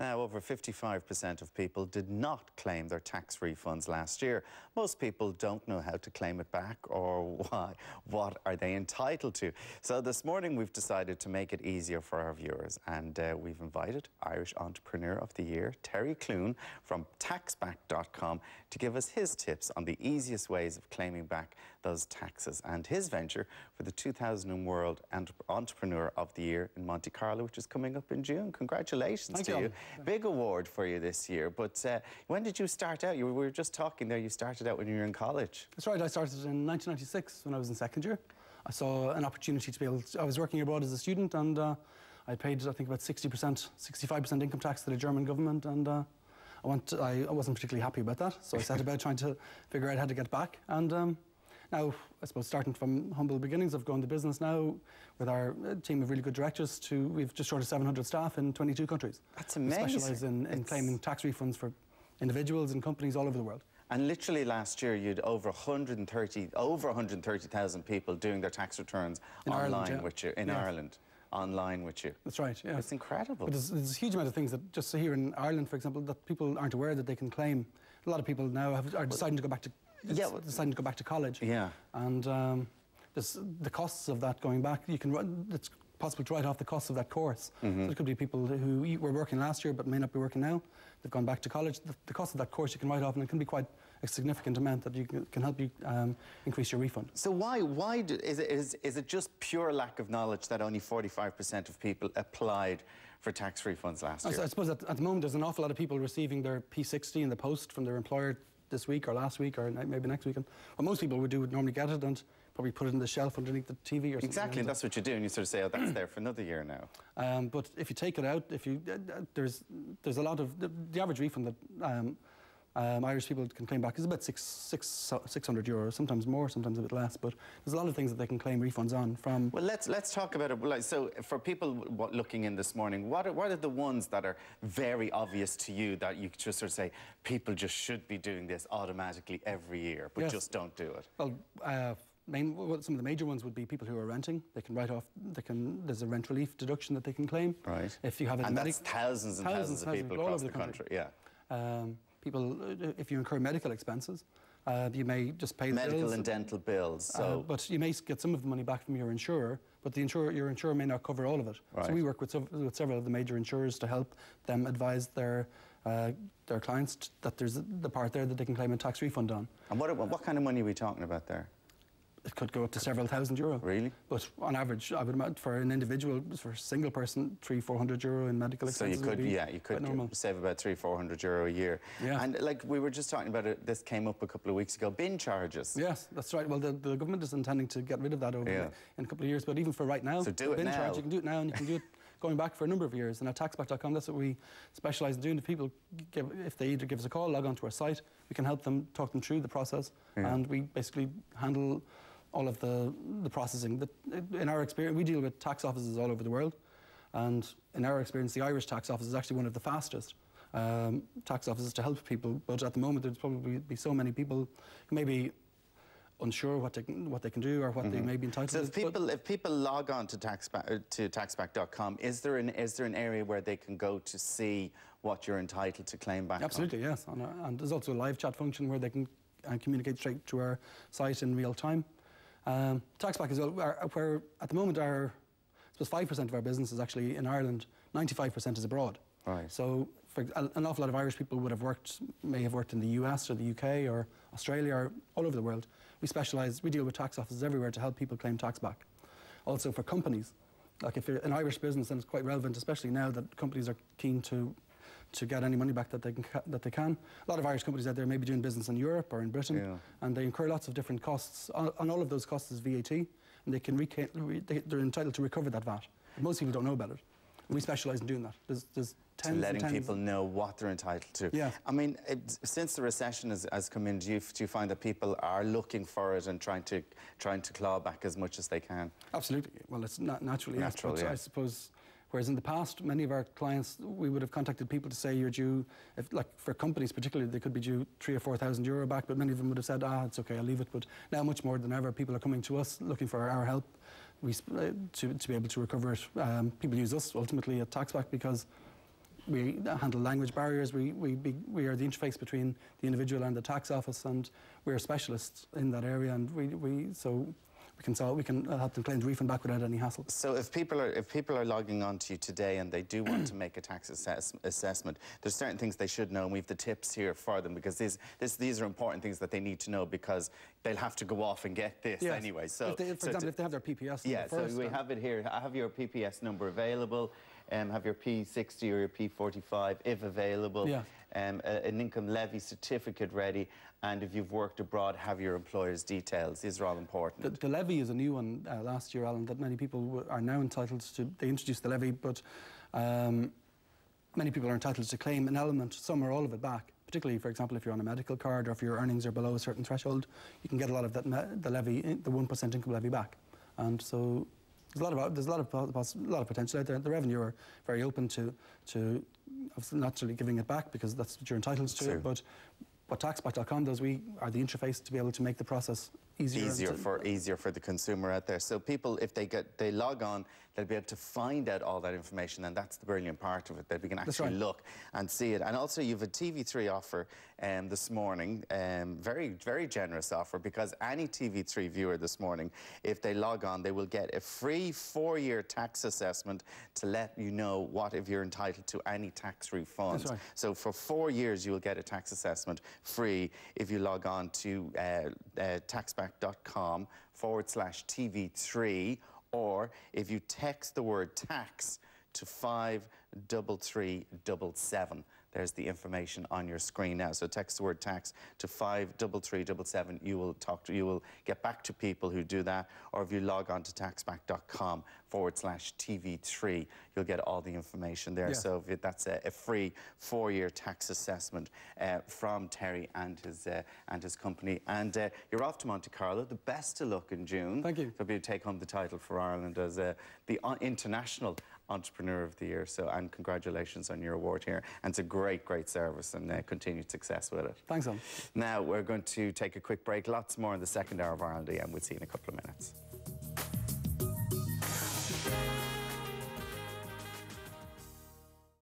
Now, over 55% of people did not claim their tax refunds last year. Most people don't know how to claim it back or why. What are they entitled to? So this morning we've decided to make it easier for our viewers, and we've invited Irish Entrepreneur of the Year, Terry Clune from Taxback.com, to give us his tips on the easiest ways of claiming back those taxes, and his venture for the 2000 World Entrepreneur of the Year in Monte Carlo, which is coming up in June. Congratulations to you. Big award for you this year. But when did you start out? We were just talking there, you started out when you were in college. That's right, I started in 1996 when I was in second year. I saw an opportunity to be able to, I was working abroad as a student, and I paid, I think, about 60%, 65% income tax to the German government, and I wasn't particularly happy about that, so I set about trying to figure out how to get back. And now, I suppose, starting from humble beginnings of going to business now with our team of really good directors, we've just short of 700 staff in 22 countries. That's amazing. We specialise in claiming tax refunds for individuals and companies all over the world. And literally last year, you'd over 130,000 people doing their tax returns in online Ireland, yeah. With you, in Ireland. Online with you. That's right, yeah. It's incredible. But there's a huge amount of things that, just here in Ireland, for example, that people aren't aware that they can claim. A lot of people now are deciding to go back to deciding to go back to college. Yeah. And there's the costs of that going back. It's possible to write off the costs of that course. Mm-hmm. So it could be people who were working last year but may not be working now. They've gone back to college. The cost of that course you can write off, and it can be quite a significant amount that can help you increase your refund. So is it just pure lack of knowledge that only 45% of people applied for tax refunds last year? I suppose at the moment there's an awful lot of people receiving their P60 in the post from their employer this week or last week or maybe next weekend. What most people would normally get it and probably put it in the shelf underneath the TV or something. Exactly, and that's what you do, and you sort of say, oh, that's there for another year now. But if you take it out, there's a lot of the average refund that Irish people can claim back is about €600, sometimes more, sometimes a bit less. But there's a lot of things that they can claim refunds on from. Well, let's talk about it. Like, so for people looking in this morning, what are the ones that are very obvious to you that you just sort of say people just should be doing this automatically every year, but just don't do it? Well, some of the major ones would be people who are renting. They can write off. There's a rent relief deduction that they can claim. Right. If you have that's thousands and thousands of people across the country. Yeah. People, if you incur medical expenses, you may just pay the bills. Medical and dental bills. So, but you may get some of the money back from your insurer, but your insurer may not cover all of it. Right. So we work with several of the major insurers to help them advise their clients that there's the part there that they can claim a tax refund on. And what kind of money are we talking about there? It could go up to several €1,000. Really? But on average, I would imagine for an individual, for a single person, €300-400 in medical expenses. So you could save about €300-400 a year. Yeah. And like we were just talking about it, this came up a couple of weeks ago. Bin charges. Yes, that's right. Well, the government is intending to get rid of that in a couple of years. But even for right now, so do it bin now. charge, you can do it now, and you can do it going back for a number of years. And at Taxback.com, that's what we specialise in doing. If people if they either give us a call, log on to our site, we can help them, talk them through the process, and we basically handle all of the processing. In our experience, we deal with tax offices all over the world, and in our experience, the Irish tax office is actually one of the fastest tax offices to help people. But at the moment, there's probably be so many people who may be unsure what they can do or what they may be entitled to. So if people log on to Taxback.com, is there an area where they can go to see what you're entitled to claim back? Absolutely, yes. And there's also a live chat function where they can communicate straight to our site in real time. Taxback as well, where at the moment I suppose 5% of our business is actually in Ireland, 95% is abroad. Right. So an awful lot of Irish people may have worked in the US or the UK or Australia or all over the world. We deal with tax offices everywhere to help people claim tax back. Also for companies, like if you're an Irish business, then it's quite relevant, especially now that companies are keen to get any money back that they can. A lot of Irish companies out there may be doing business in Europe or in Britain, and they incur lots of different costs. On all of those costs is VAT, and they're entitled to recover that VAT. But most people don't know about it. And we specialise in doing that. There's tens and letting tens people know what they're entitled to. Yeah. I mean, since the recession has come in, do you find that people are looking for it and trying to claw back as much as they can? Absolutely. Well, it's naturally, natural, yes, but I suppose. Whereas in the past, many of our clients, we would have contacted people to say you're due, for companies particularly, they could be due €3,000 or €4,000 back, but many of them would have said, it's okay, I'll leave it. But now, much more than ever, people are coming to us looking for our help to be able to recover it. People use us ultimately at Taxback because we handle language barriers. We are the interface between the individual and the tax office, and we're specialists in that area, and we can help them claim the refund back without any hassle. So if people are logging on to you today and they do want to make a tax assessment, there's certain things they should know, and we've the tips here for them, because these are important things that they need to know, because they'll have to go off and get this anyway. So, for example, if they have their PPS number first, so we have it here. I have your PPS number available. Have your P60 or your P45 if available. An income levy certificate ready, and if you've worked abroad, have your employer's details. These are all important. The levy is a new one last year, Alan, that many people are now entitled to. They introduced the levy, but many people are entitled to claim an element, some or all of it back. Particularly, for example, if you're on a medical card or if your earnings are below a certain threshold, you can get a lot of the levy, the 1% income levy back. And so there's a lot of potential out there. The revenue are very open to obviously not necessarily giving it back, because that's what you're entitled to. But what Taxback.com does, we are the interface to be able to make the process easier for the consumer out there. So people, if they log on, they'll be able to find out all that information, and that's the brilliant part of it, that we can actually look and see it. And also, you've a TV3 offer this morning, very, very generous offer, because any TV3 viewer this morning, if they log on, they will get a free 4-year tax assessment to let you know if you're entitled to any tax refunds. So for 4 years, you will get a tax assessment free if you log on to taxback.com/TV3, or if you text the word tax to 53377. There's the information on your screen now. So text the word tax to 53377. You will get back to people who do that. Or if you log on to taxback.com/TV3, you'll get all the information there. So that's a free 4-year tax assessment from Terry and his company. And you're off to Monte Carlo. The best of luck in June. Thank you. So be to take home the title for Ireland as the International Entrepreneur of the Year. And congratulations on your award here. And it's a great, great service, and continued success with it. Thanks, Alan. Now we're going to take a quick break. Lots more in the second hour of Ireland, and we'll see you in a couple of minutes.